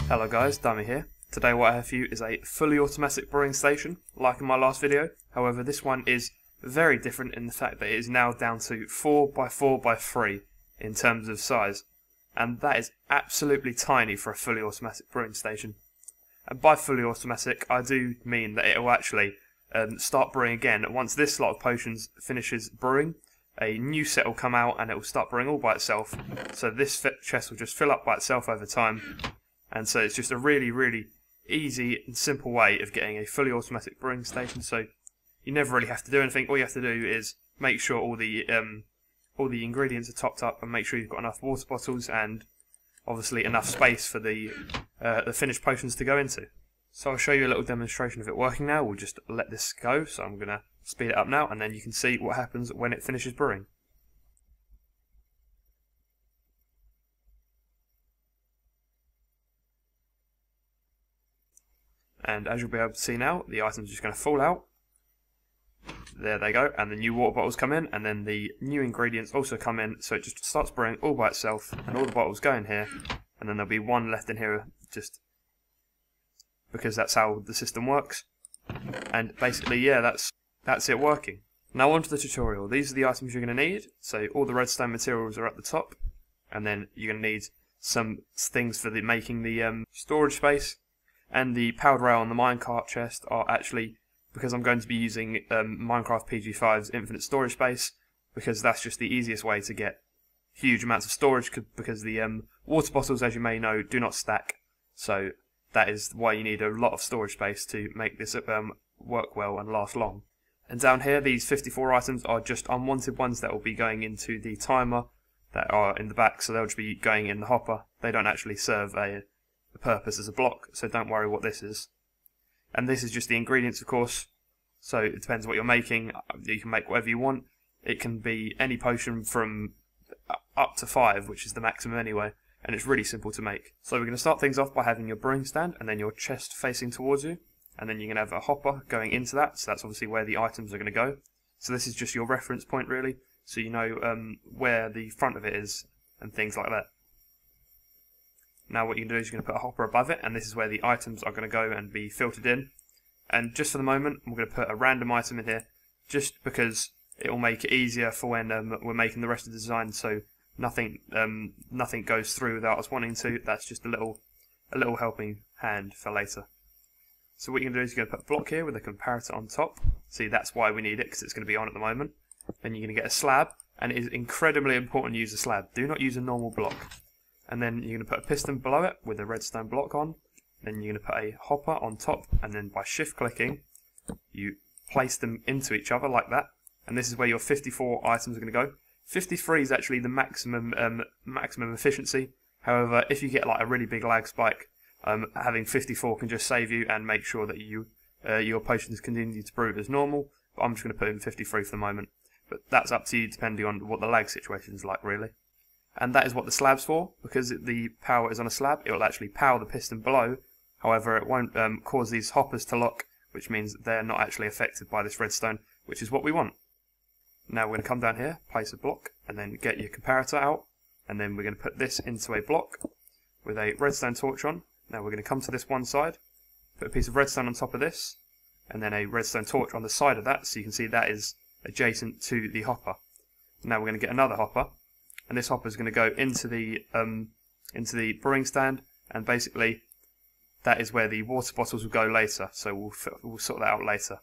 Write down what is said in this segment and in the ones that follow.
Hello guys, Dummy here. Today what I have for you is a fully automatic brewing station, like in my last video. However, this one is very different in the fact that it is now down to 4x4x3 in terms of size. And that is absolutely tiny for a fully automatic brewing station. And by fully automatic, I do mean that it will actually start brewing again. Once this lot of potions finishes brewing, a new set will come out and it will start brewing all by itself. So this chest will just fill up by itself over time. And so it's just a really, really easy and simple way of getting a fully automatic brewing station. So you never really have to do anything. All you have to do is make sure all the ingredients are topped up and make sure you've got enough water bottles and obviously enough space for the finished potions to go into. So I'll show you a little demonstration of it working now. We'll just let this go. So I'm going to speed it up now and then you can see what happens when it finishes brewing. And as you'll be able to see now, the items are just going to fall out. There they go, and the new water bottles come in, and then the new ingredients also come in, so it just starts brewing all by itself, and all the bottles go in here, and then there'll be one left in here, just because that's how the system works. And basically, yeah, that's it working. Now on to the tutorial. These are the items you're going to need. So all the redstone materials are at the top, and then you're going to need some things for making the storage space. And the powered rail and the minecart chest are actually, because I'm going to be using Minecraft PG5's infinite storage space, because that's just the easiest way to get huge amounts of storage, because the water bottles, as you may know, do not stack. So that is why you need a lot of storage space to make this work well and last long. And down here, these 54 items are just unwanted ones that will be going into the timer that are in the back, so they'll just be going in the hopper. They don't actually serve a purpose as a block, so don't worry what this is. And this is just the ingredients, of course, so it depends what you're making. You can make whatever you want. It can be any potion from up to 5, which is the maximum anyway, and it's really simple to make. So we're going to start things off by having your brewing stand and then your chest facing towards you, and then you're going to have a hopper going into that, so that's obviously where the items are going to go. So this is just your reference point really, so you know where the front of it is and things like that. Now what you can do is you're going to put a hopper above it, and this is where the items are going to go and be filtered in. And just for the moment, I'm going to put a random item in here, just because it will make it easier for when we're making the rest of the design, so nothing goes through without us wanting to. That's just a little helping hand for later. So what you're going to do is you're going to put a block here with a comparator on top. See, that's why we need it, because it's going to be on at the moment. Then you're going to get a slab, and it is incredibly important to use a slab. Do not use a normal block. And then you're going to put a piston below it with a redstone block on. Then you're going to put a hopper on top, and then by shift clicking, you place them into each other like that. And this is where your 54 items are going to go. 53 is actually the maximum efficiency. However, if you get like a really big lag spike, having 54 can just save you and make sure that your potions continue to brew as normal. But I'm just going to put in 53 for the moment. But that's up to you depending on what the lag situation is like really. And that is what the slab's for, because the power is on a slab. It will actually power the piston below. However, it won't cause these hoppers to lock, which means they're not actually affected by this redstone, which is what we want. Now we're going to come down here, place a block, and then get your comparator out, and then we're going to put this into a block with a redstone torch on. Now we're going to come to this one side, put a piece of redstone on top of this, and then a redstone torch on the side of that, so you can see that is adjacent to the hopper. Now we're going to get another hopper, and this hopper is going to go into the brewing stand, and basically that is where the water bottles will go later, so we'll sort that out later.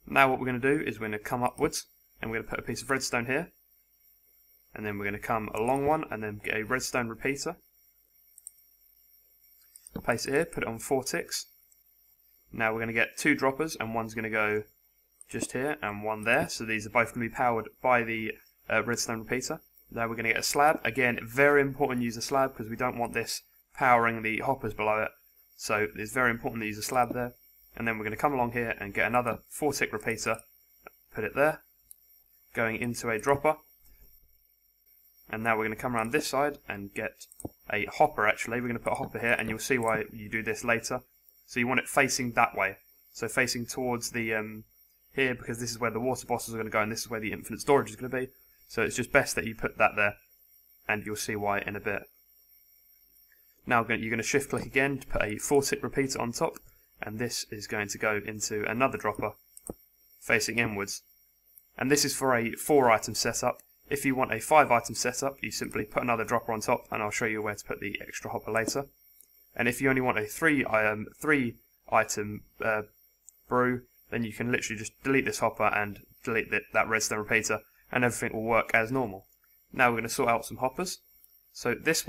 Now what we're going to do is we're going to come upwards, and we're going to put a piece of redstone here, and then we're going to come along one, and then get a redstone repeater, place it here, put it on 4 ticks. Now we're going to get 2 droppers, and one's going to go just here, and one there, so these are both going to be powered by the redstone repeater. Now we're going to get a slab. Again, very important to use a slab because we don't want this powering the hoppers below it. So it's very important to use a slab there. And then we're going to come along here and get another 4-tick repeater, put it there, going into a dropper. And now we're going to come around this side and get a hopper actually. We're going to put a hopper here, and you'll see why you do this later. So you want it facing that way. So facing towards the here, because this is where the water bottles are going to go and this is where the infinite storage is going to be. So it's just best that you put that there, and you'll see why in a bit. Now you're going to shift click again to put a 4-tick repeater on top, and this is going to go into another dropper facing inwards. And this is for a 4-item setup. If you want a 5-item setup, you simply put another dropper on top, and I'll show you where to put the extra hopper later. And if you only want a 3-item brew, then you can literally just delete this hopper and delete that redstone repeater, and everything will work as normal. Now we're going to sort out some hoppers. So this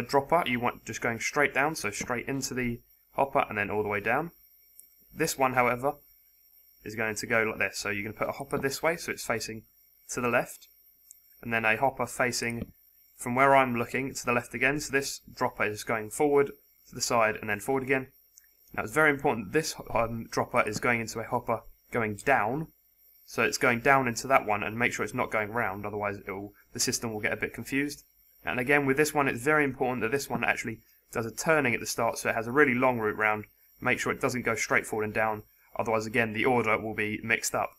dropper, you want just going straight down, so straight into the hopper and then all the way down. This one, however, is going to go like this. So you're going to put a hopper this way, so it's facing to the left, and then a hopper facing from where I'm looking to the left again. So this dropper is going forward, to the side, and then forward again. Now it's very important that this dropper is going into a hopper going down, so it's going down into that one, and make sure it's not going round, otherwise the system will get a bit confused. And again with this one, it's very important that this one actually does a turning at the start, so it has a really long route round. Make sure it doesn't go straight forward and down, otherwise again the order will be mixed up.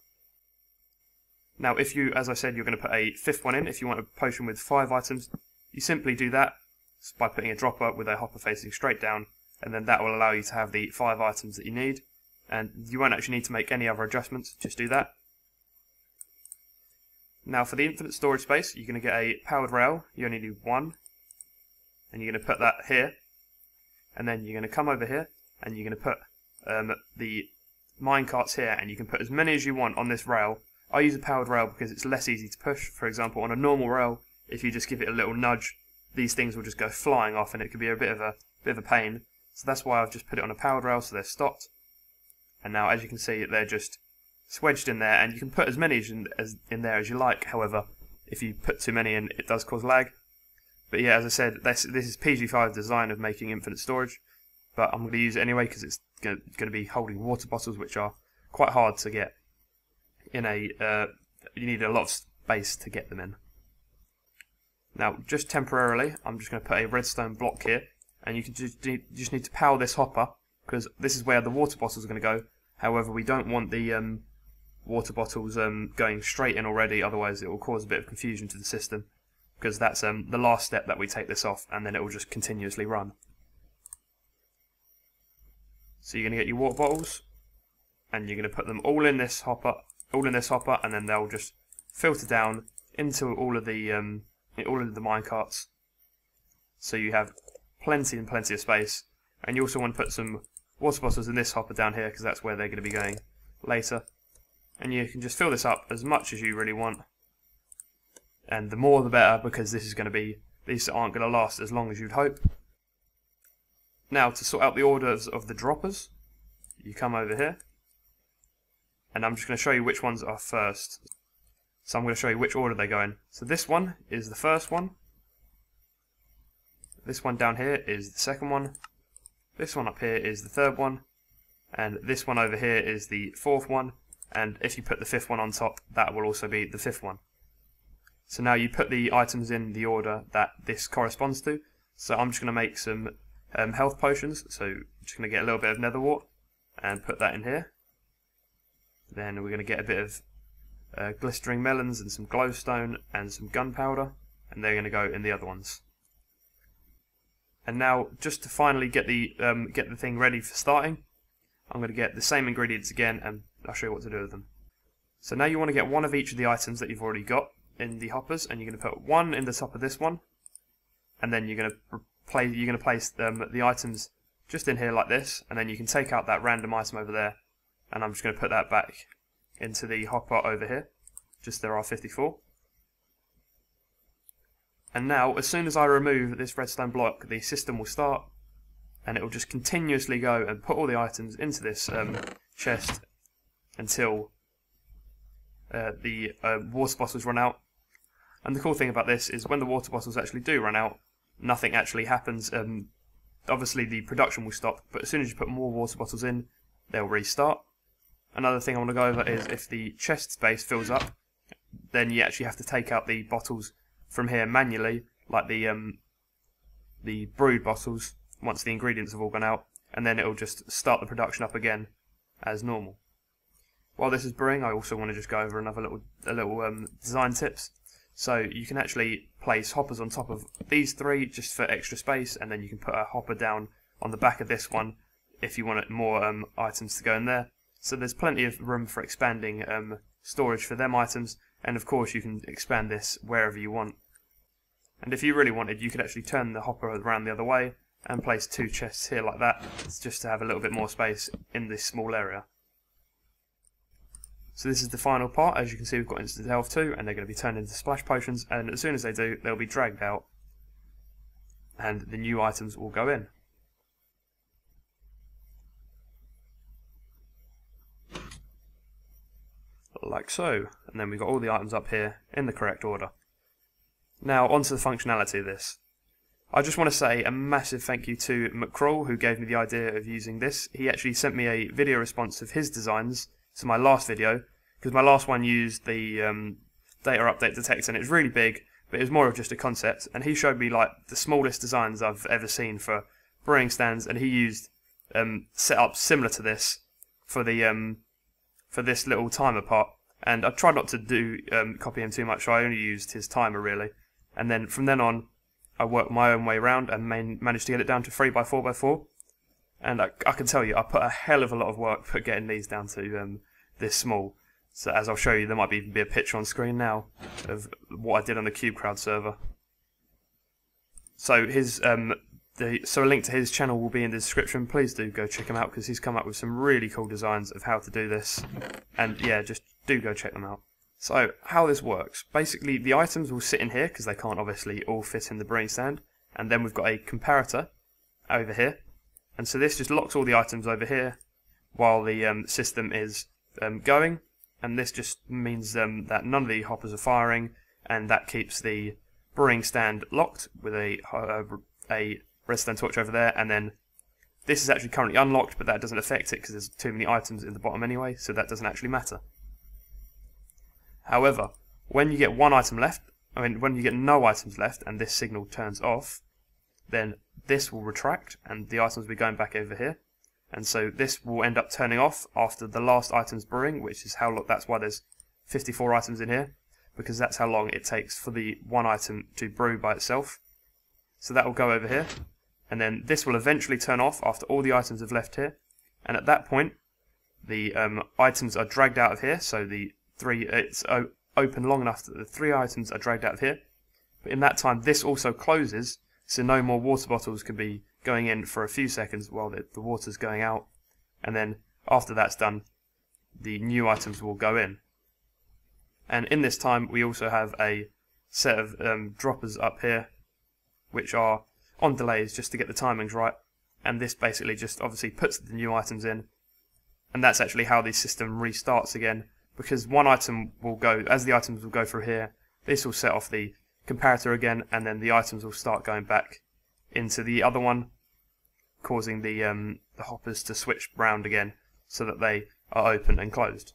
Now if you, as I said, you're going to put a 5th one in, if you want a potion with 5 items, you simply do that by putting a dropper with a hopper facing straight down, and then that will allow you to have the 5 items that you need, and you won't actually need to make any other adjustments, just do that. Now for the infinite storage space, you're going to get a powered rail. You only need 1, and you're going to put that here, and then you're going to come over here, and you're going to put the minecarts here, and you can put as many as you want on this rail. I use a powered rail because it's less easy to push. For example, on a normal rail, if you just give it a little nudge, these things will just go flying off, and it could be a bit of a pain. So that's why I've just put it on a powered rail, so they're stopped. And now, as you can see, they're just wedged in there, and you can put as many in there as you like. However, if you put too many in, it does cause lag. But yeah, as I said, this is PG5's design of making infinite storage, but I'm going to use it anyway because it's going to be holding water bottles, which are quite hard to get in you need a lot of space to get them in. Now, just temporarily, I'm just going to put a redstone block here, and you can just need to power this hopper, because this is where the water bottles are going to go. However, we don't want the water bottles going straight in already, otherwise it will cause a bit of confusion to the system, because that's the last step that we take this off, and then it will just continuously run. So you're going to get your water bottles, and you're going to put them all in this hopper, and then they'll just filter down into all of the minecarts. So you have plenty of space, and you also want to put some water bottles in this hopper down here, because that's where they're going to be going later. And you can just fill this up as much as you really want, and the more the better, because these aren't going to last as long as you'd hope. Now, to sort out the orders of the droppers, you come over here, and I'm just going to show you which ones are first. So I'm going to show you which order they go in. So this one is the first one, this one down here is the second one, this one up here is the third one, and this one over here is the 4th one, and if you put the 5th one on top, that will also be the 5th one. So now you put the items in the order that this corresponds to. So I'm just going to make some health potions, so I'm just going to get a little bit of nether wart and put that in here. Then we're going to get a bit of glistering melons and some glowstone and some gunpowder, and they're going to go in the other ones. And now, just to finally get the thing ready for starting, I'm going to get the same ingredients again, and I'll show you what to do with them. So now you want to get one of each of the items that you've already got in the hoppers, and you're going to put one in the top of this one, and then you're going to place the items just in here like this, and then you can take out that random item over there, and I'm just going to put that back into the hopper over here. Just there are 54. And now, as soon as I remove this redstone block, the system will start, and it will just continuously go and put all the items into this chest until the water bottles run out. And the cool thing about this is when the water bottles actually do run out, nothing actually happens. Obviously the production will stop, but as soon as you put more water bottles in, they'll restart. Another thing I want to go over is if the chest space fills up, then you actually have to take out the bottles from here manually, like the brewed bottles, once the ingredients have all gone out, and then it'll just start the production up again as normal. While this is brewing, I also want to just go over another little design tips. So you can actually place hoppers on top of these three just for extra space, and then you can put a hopper down on the back of this one if you want more items to go in there. So there's plenty of room for expanding storage for them items, and of course you can expand this wherever you want. And if you really wanted, you could actually turn the hopper around the other way and place 2 chests here like that, just to have a little bit more space in this small area. So this is the final part. As you can see, we've got instant health too, and they're going to be turned into splash potions, and as soon as they do, they'll be dragged out and the new items will go in. Like so, and then we've got all the items up here in the correct order. Now onto the functionality of this. I just want to say a massive thank you to mcKrawll, who gave me the idea of using this. He actually sent me a video response of his designs to my last video, because my last one used the data update detector, and it was really big, but it was more of just a concept, and he showed me like the smallest designs I've ever seen for brewing stands, and he used setups similar to this for the for this little timer part, and I tried not to do copy him too much, so I only used his timer really, and then from then on I worked my own way around and managed to get it down to 3x4x4, and I can tell you I put a hell of a lot of work for getting these down to this small. So as I'll show you, there might even be a picture on screen now of what I did on the mcKrawll server. So his so a link to his channel will be in the description. Please do go check him out, because he's come up with some really cool designs of how to do this, and yeah, just do go check them out. So how this works, basically the items will sit in here because they can't obviously all fit in the brewing stand, and then we've got a comparator over here, and so this just locks all the items over here while the system is going, and this just means that none of the hoppers are firing, and that keeps the brewing stand locked with a redstone torch over there. And then this is actually currently unlocked, but that doesn't affect it because there's too many items in the bottom anyway, so that doesn't actually matter. However, when you get one item left, when you get no items left and this signal turns off, then this will retract and the items will be going back over here, and so this will end up turning off after the last item's brewing, which is how long. That's why there's 54 items in here, because that's how long it takes for the one item to brew by itself. So that will go over here, and then this will eventually turn off after all the items have left here, and at that point the items are dragged out of here, so it's open long enough that the 3 items are dragged out of here, but in that time this also closes, so no more water bottles can be going in for a few seconds while the water's going out, and then after that's done the new items will go in. And in this time we also have a set of droppers up here which are on delays just to get the timings right, and this basically just obviously puts the new items in, and that's actually how the system restarts again, because one item will go, as the items will go through here, this will set off the comparator again, and then the items will start going back into the other one, causing the hoppers to switch round again so that they are open and closed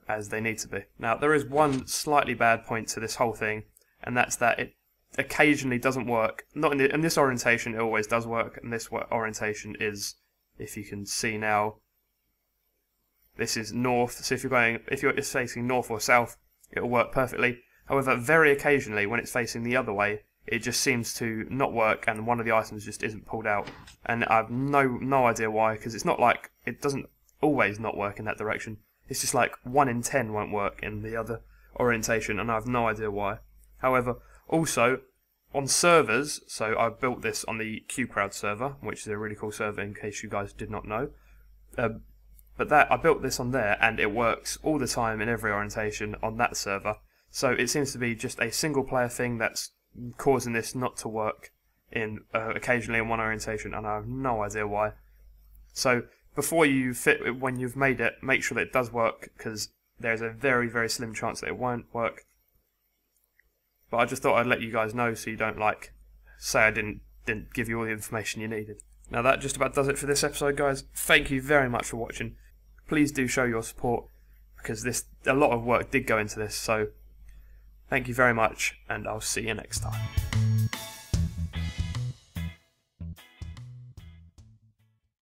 as they need to be. Now there is one slightly bad point to this whole thing, and that's that it occasionally doesn't work. Not in this orientation it always does work, and this orientation is, if you can see now, this is north, so if you're facing north or south, it'll work perfectly. However, very occasionally when it's facing the other way, it just seems to not work, and one of the items just isn't pulled out, and I have no idea why, because it's not like it doesn't always not work in that direction. It's just like 1 in 10 won't work in the other orientation, and I have no idea why. However, also on servers, so I built this on the mcKrawll server, which is a really cool server in case you guys did not know. But I built this on there, and it works all the time in every orientation on that server. So it seems to be just a single player thing that's causing this not to work in occasionally in one orientation, and I have no idea why. So before you when you've made it, make sure that it does work, because there's a very, very slim chance that it won't work. But I just thought I'd let you guys know so you don't say I didn't give you all the information you needed. Now that just about does it for this episode, guys. Thank you very much for watching. Please do show your support, because a lot of work did go into this, so thank you very much, and I'll see you next time.